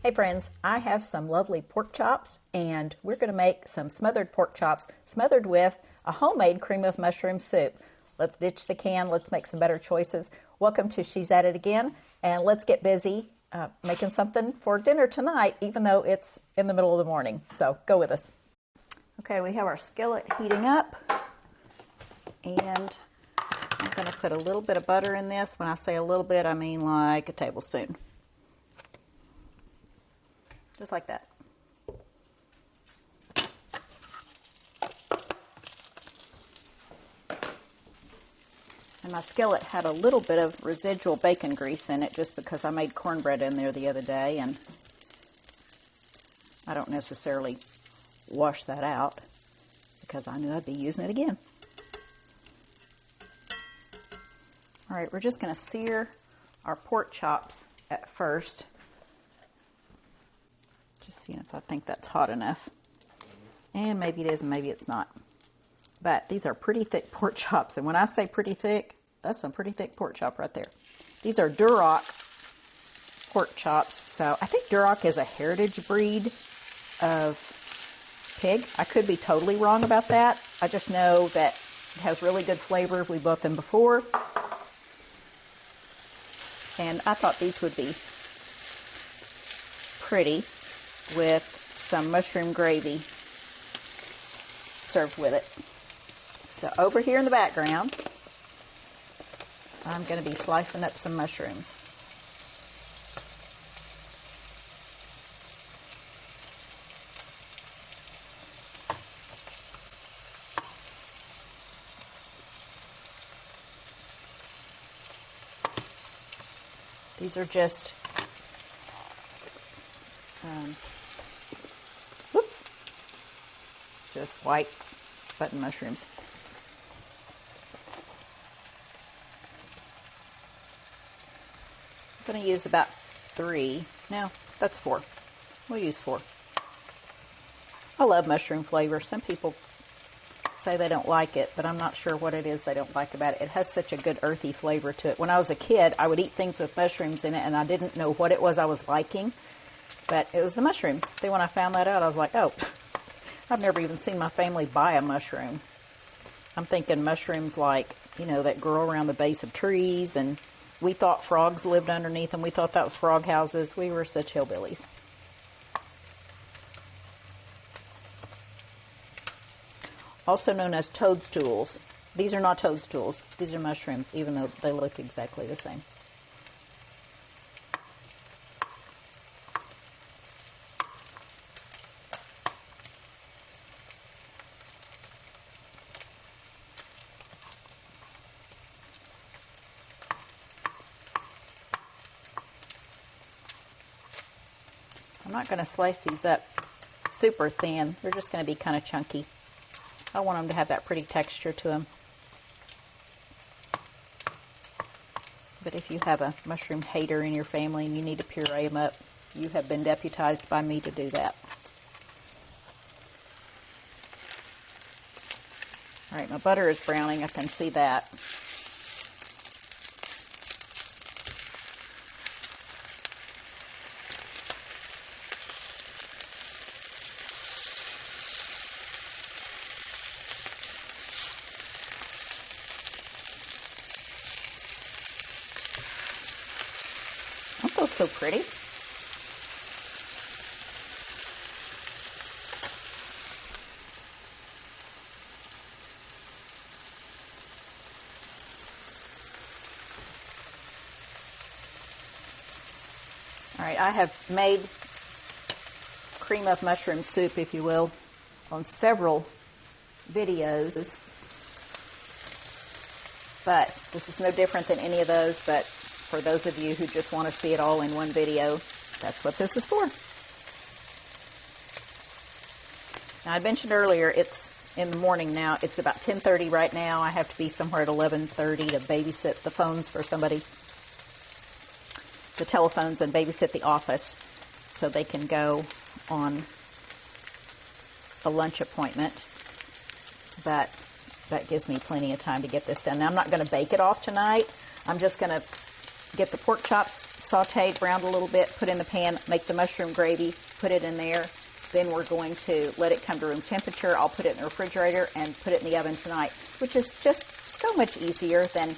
Hey friends, I have some lovely pork chops and we're going to make some smothered pork chops smothered with a homemade cream of mushroom soup. Let's ditch the can, let's make some better choices. Welcome to She's At It Again, and let's get busy making something for dinner tonight, even though it's in the middle of the morning. So go with us. Okay, we have our skillet heating up, and I'm going to put a little bit of butter in this. When I say a little bit, I mean like a tablespoon. Just like that. And my skillet had a little bit of residual bacon grease in it just because I made cornbread in there the other day, and I don't necessarily wash that out because I knew I'd be using it again. All right, we're just going to sear our pork chops at first. Just seeing if I think that's hot enough. And maybe it is and maybe it's not. But these are pretty thick pork chops. And when I say pretty thick, that's a pretty thick pork chop right there. These are Duroc pork chops. So I think Duroc is a heritage breed of pig. I could be totally wrong about that. I just know that it has really good flavor. We bought them before. And I thought these would be pretty with some mushroom gravy served with it. So over here in the background, I'm going to be slicing up some mushrooms. These are just just white button mushrooms. I'm going to use about 3. No, that's 4. We'll use 4. I love mushroom flavor. Some people say they don't like it, but I'm not sure what it is they don't like about it. It has such a good earthy flavor to it. When I was a kid, I would eat things with mushrooms in it, and I didn't know what it was I was liking, but it was the mushrooms. Then when I found that out, I was like, oh, I've never even seen my family buy a mushroom. I'm thinking mushrooms like, you know, that grow around the base of trees, and we thought frogs lived underneath them. We thought that was frog houses. We were such hillbillies. Also known as toadstools. These are not toadstools. These are mushrooms, even though they look exactly the same. I'm not going to slice these up super thin. They're just going to be kind of chunky. I want them to have that pretty texture to them. But if you have a mushroom hater in your family and you need to puree them up, you have been deputized by me to do that. All right, my butter is browning. I can see that. So pretty. All right, I have made cream of mushroom soup, if you will, on several videos, but this is no different than any of those. But for those of you who just want to see it all in one video, that's what this is for. Now, I mentioned earlier it's in the morning now. It's about 10:30 right now. I have to be somewhere at 11:30 to babysit the phones for somebody, the telephones, and babysit the office so they can go on a lunch appointment. But that gives me plenty of time to get this done. Now, I'm not going to bake it off tonight. I'm just going to get the pork chops sauteed, browned a little bit, put in the pan, make the mushroom gravy, put it in there. Then we're going to let it come to room temperature. I'll put it in the refrigerator and put it in the oven tonight, which is just so much easier than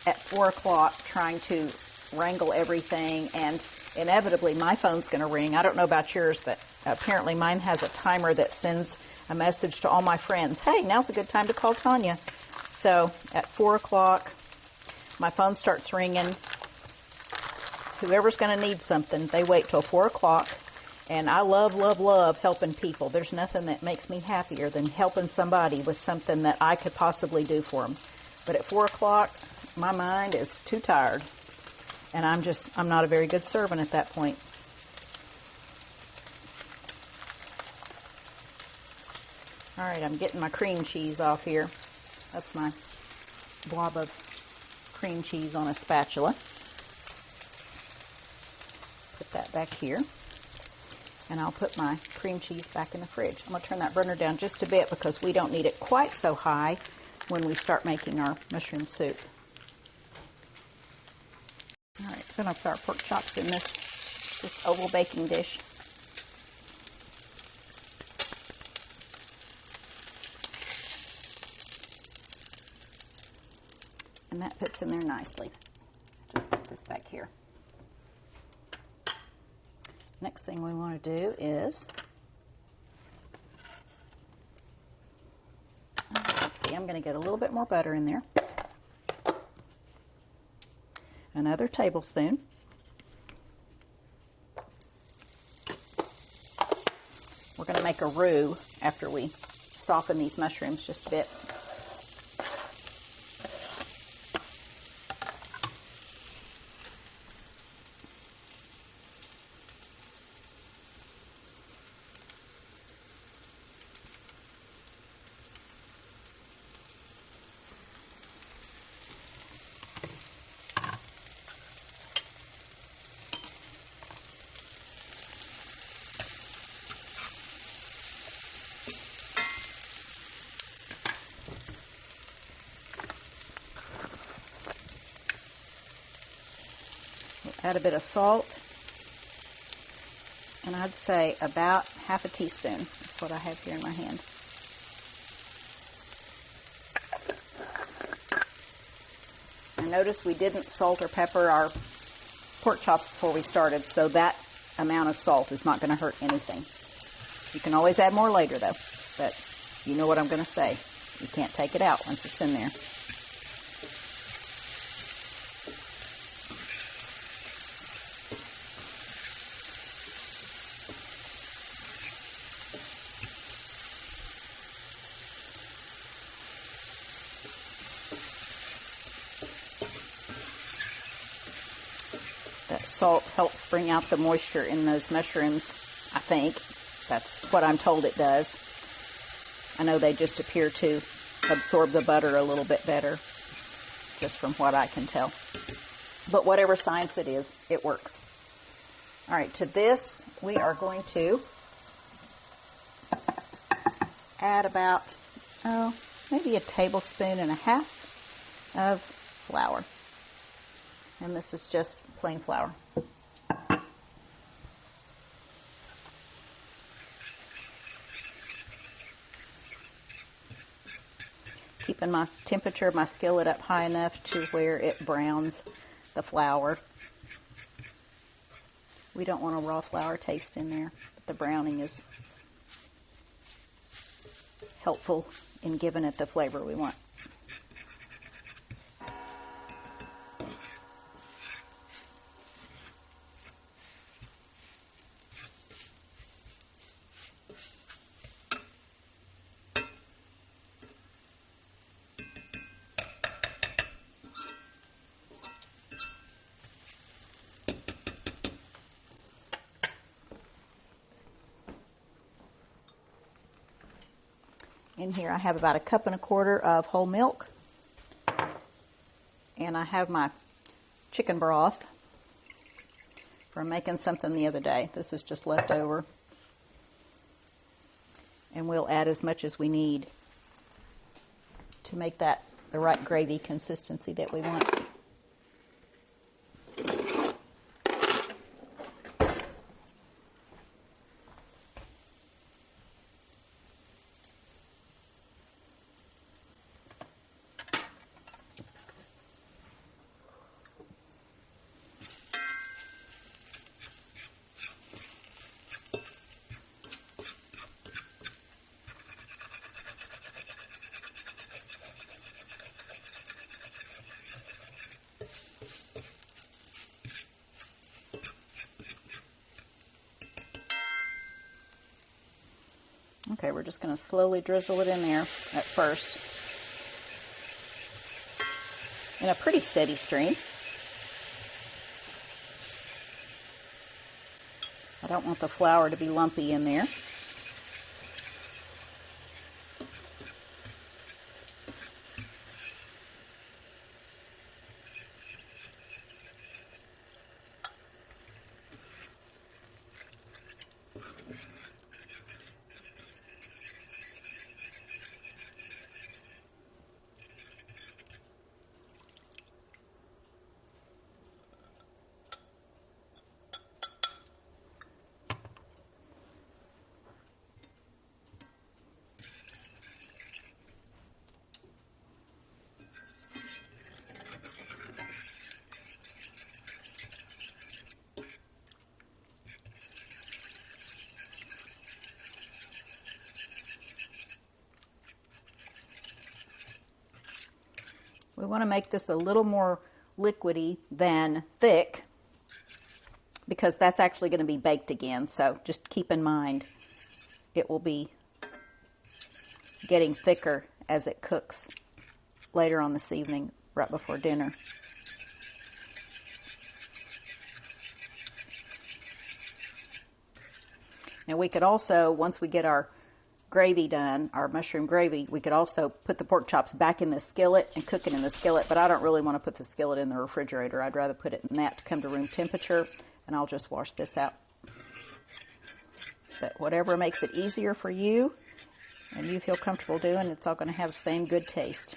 at 4 o'clock trying to wrangle everything, and inevitably my phone's going to ring. I don't know about yours, but apparently mine has a timer that sends a message to all my friends. Hey, now's a good time to call Tanya. So at 4 o'clock, my phone starts ringing. Whoever's going to need something, they wait till 4 o'clock. And I love, love, love helping people. There's nothing that makes me happier than helping somebody with something that I could possibly do for them. But at 4 o'clock, my mind is too tired. And I'm not a very good servant at that point. All right, I'm getting my cream cheese off here. That's my blob of cream cheese on a spatula. Put that back here. And I'll put my cream cheese back in the fridge. I'm going to turn that burner down just a bit because we don't need it quite so high when we start making our mushroom soup. All right, we're going to put our pork chops in this just oval baking dish. And that fits in there nicely. Just put this back here. Next thing we want to do is, let's see, I'm going to get a little bit more butter in there. Another tablespoon. We're going to make a roux after we soften these mushrooms just a bit. Add a bit of salt, and I'd say about half a teaspoon. That's what I have here in my hand. And notice we didn't salt or pepper our pork chops before we started, so that amount of salt is not going to hurt anything. You can always add more later though, but you know what I'm going to say. You can't take it out once it's in there. That salt helps bring out the moisture in those mushrooms, I think. That's what I'm told it does. I know they just appear to absorb the butter a little bit better, just from what I can tell. But whatever science it is, it works. All right, to this, we are going to add about, maybe a tablespoon and a half of flour. And this is just plain flour. Keeping my temperature of my skillet up high enough to where it browns the flour. We don't want a raw flour taste in there, but the browning is helpful in giving it the flavor we want. In here I have about 1.25 cups of whole milk, and I have my chicken broth from making something the other day. This is just left over, and we'll add as much as we need to make that the right gravy consistency that we want. Okay, we're just going to slowly drizzle it in there at first in a pretty steady stream. I don't want the flour to be lumpy in there. We want to make this a little more liquidy than thick because that's actually going to be baked again. So just keep in mind it will be getting thicker as it cooks later on this evening, right before dinner. Now we could also, once we get our gravy done, our mushroom gravy, we could also put the pork chops back in the skillet and cook it in the skillet, but I don't really want to put the skillet in the refrigerator. I'd rather put it in that to come to room temperature, and I'll just wash this out. But whatever makes it easier for you and you feel comfortable doing, it's all going to have the same good taste.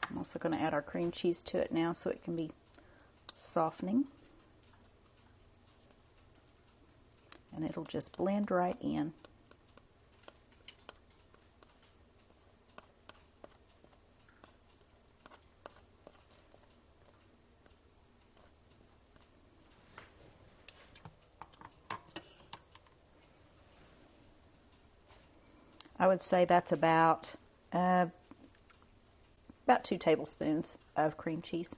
I'm also going to add our cream cheese to it now so it can be softening. And it'll just blend right in. I would say that's about 2 tablespoons of cream cheese.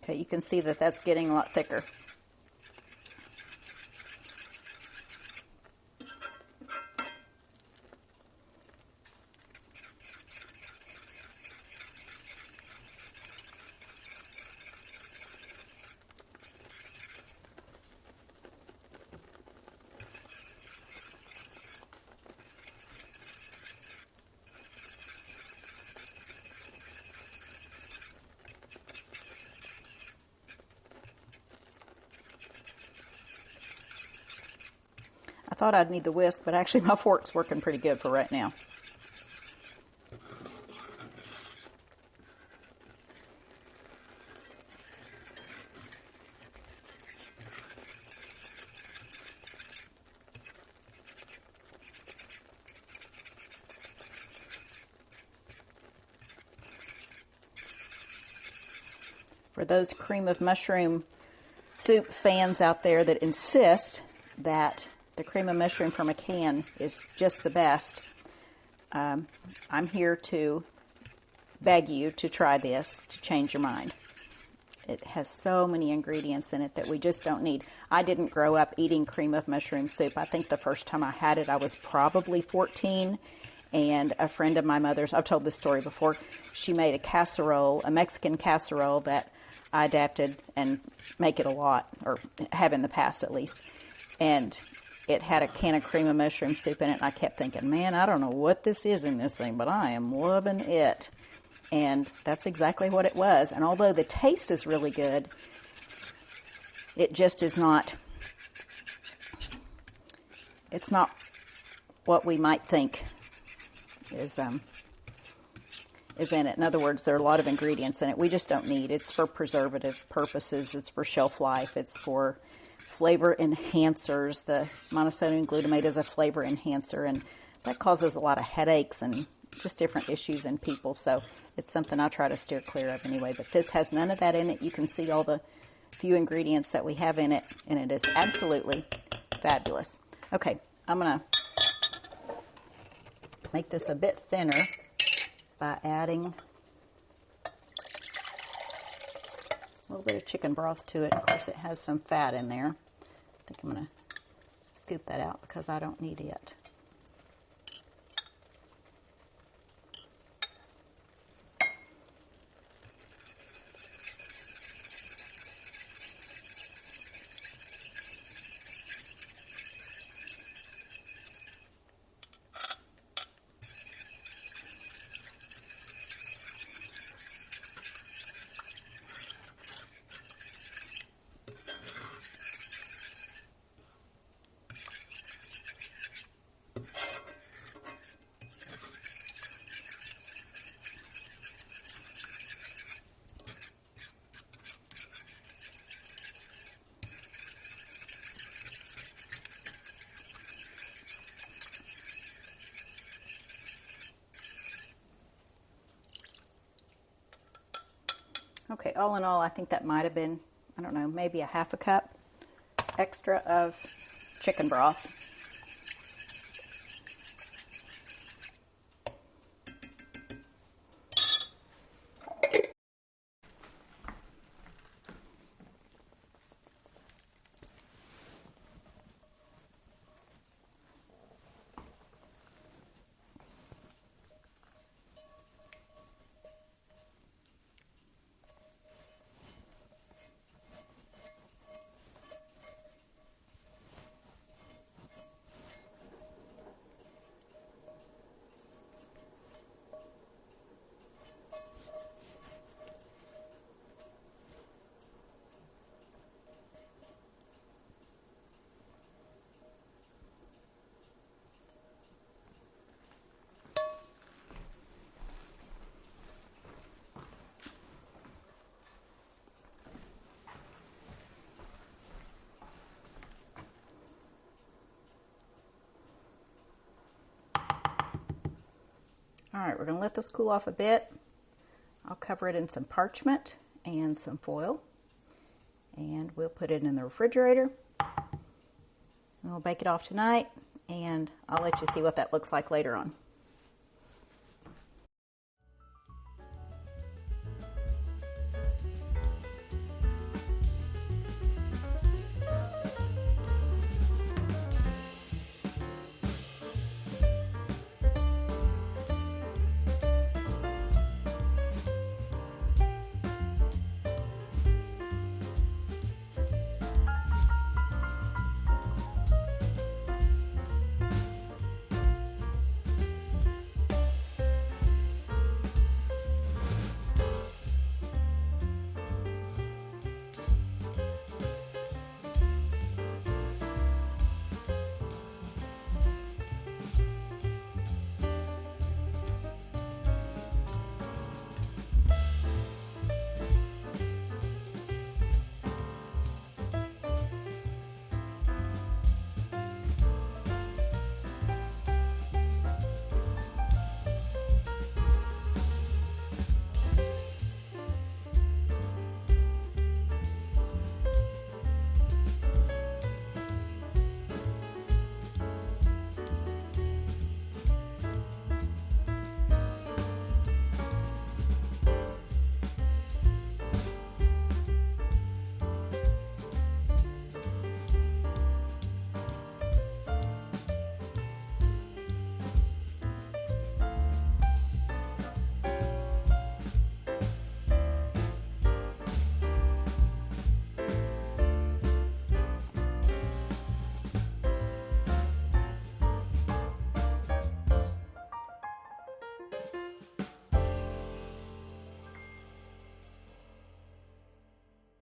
Okay, you can see that that's getting a lot thicker. I thought I'd need the whisk, but actually my fork's working pretty good for right now. For those cream of mushroom soup fans out there that insist that the cream of mushroom from a can is just the best, I'm here to beg you to try this to change your mind. It has so many ingredients in it that we just don't need. I didn't grow up eating cream of mushroom soup. I think the first time I had it, I was probably 14, and a friend of my mother's, I've told this story before, she made a casserole, a Mexican casserole that I adapted and make it a lot, or have in the past at least. And it had a can of cream of mushroom soup in it, and I kept thinking, man, I don't know what this is in this thing, but I am loving it. And that's exactly what it was. And although the taste is really good, it just is not, it's not what we might think is in it. In other words, there are a lot of ingredients in it we just don't need. It's for preservative purposes. It's for shelf life. It's for flavor enhancers. The monosodium glutamate is a flavor enhancer, and that causes a lot of headaches and just different issues in people. So it's something I try to steer clear of anyway. But this has none of that in it. You can see all the few ingredients that we have in it, and it is absolutely fabulous. Okay, I'm going to make this a bit thinner by adding a little bit of chicken broth to it. Of course, it has some fat in there. I think I'm going to scoop that out because I don't need it. Okay, all in all, I think that might have been, I don't know, maybe a half a cup extra of chicken broth. All right, we're going to let this cool off a bit. I'll cover it in some parchment and some foil, and we'll put it in the refrigerator. And we'll bake it off tonight, and I'll let you see what that looks like later on.